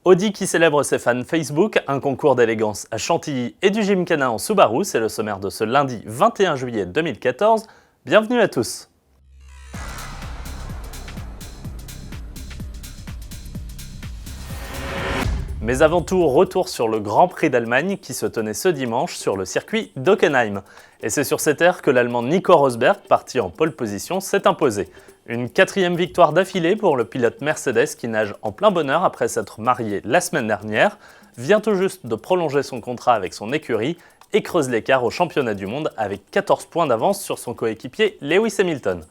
Audi qui célèbre ses fans Facebook, un concours d'élégance à Chantilly et du Gymkhana en Subaru, c'est le sommaire de ce lundi 21 juillet 2014. Bienvenue à tous. Mais avant tout, retour sur le Grand Prix d'Allemagne qui se tenait ce dimanche sur le circuit d'Hockenheim. Et c'est sur cette aire que l'Allemand Nico Rosberg, parti en pole position, s'est imposé. Une 4e victoire d'affilée pour le pilote Mercedes qui nage en plein bonheur après s'être marié la semaine dernière, vient tout juste de prolonger son contrat avec son écurie et creuse l'écart au championnat du monde avec 14 points d'avance sur son coéquipier Lewis Hamilton.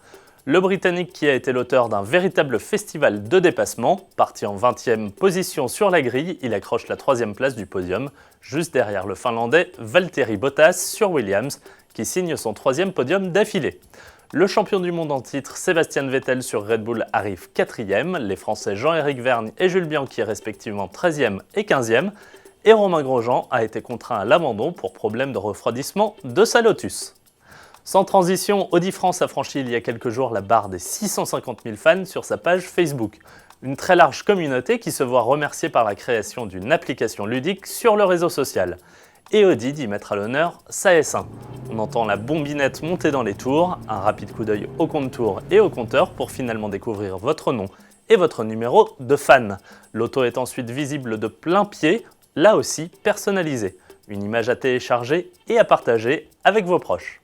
Le Britannique qui a été l'auteur d'un véritable festival de dépassement, parti en 20e position sur la grille, il accroche la 3e place du podium, juste derrière le Finlandais Valtteri Bottas sur Williams, qui signe son 3e podium d'affilée. Le champion du monde en titre, Sébastien Vettel sur Red Bull, arrive 4e, les Français Jean-Éric Vergne et Jules Bianchi respectivement 13e et 15e, et Romain Grosjean a été contraint à l'abandon pour problème de refroidissement de sa Lotus. Sans transition, Audi France a franchi il y a quelques jours la barre des 650 000 fans sur sa page Facebook. Une très large communauté qui se voit remerciée par la création d'une application ludique sur le réseau social. Et Audi d'y mettre à l'honneur sa S1. On entend la bombinette monter dans les tours, un rapide coup d'œil au compte-tours et au compteur pour finalement découvrir votre nom et votre numéro de fan. L'auto est ensuite visible de plein pied, là aussi personnalisée. Une image à télécharger et à partager avec vos proches.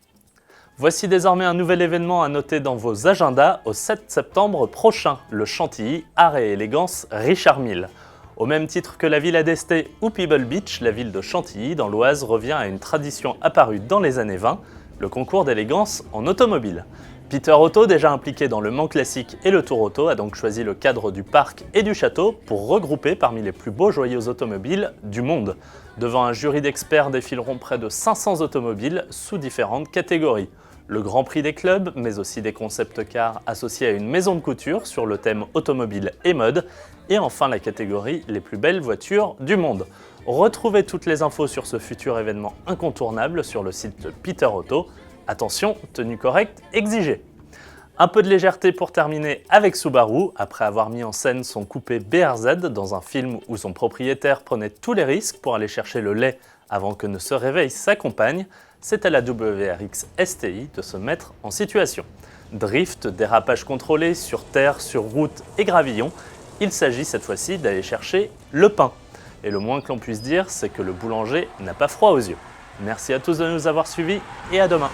Voici désormais un nouvel événement à noter dans vos agendas au 7 septembre prochain, le Chantilly Art et Élégance Richard Mille. Au même titre que la Villa d'Este ou Pebble Beach, la ville de Chantilly dans l'Oise revient à une tradition apparue dans les années 20, le concours d'élégance en automobile. Peter Auto, déjà impliqué dans le Mans Classique et le Tour Auto, a donc choisi le cadre du parc et du château pour regrouper parmi les plus beaux joyaux automobiles du monde. Devant un jury d'experts défileront près de 500 automobiles sous différentes catégories. Le Grand Prix des clubs, mais aussi des concept cars associés à une maison de couture sur le thème automobile et mode, et enfin la catégorie les plus belles voitures du monde. Retrouvez toutes les infos sur ce futur événement incontournable sur le site de Peter Auto. Attention, tenue correcte exigée. Un peu de légèreté pour terminer avec Subaru, après avoir mis en scène son coupé BRZ dans un film où son propriétaire prenait tous les risques pour aller chercher le lait avant que ne se réveille sa compagne, c'est à la WRX STI de se mettre en situation. Drift, dérapage contrôlé sur terre, sur route et gravillon, il s'agit cette fois-ci d'aller chercher le pain. Et le moins que l'on puisse dire, c'est que le boulanger n'a pas froid aux yeux. Merci à tous de nous avoir suivis et à demain.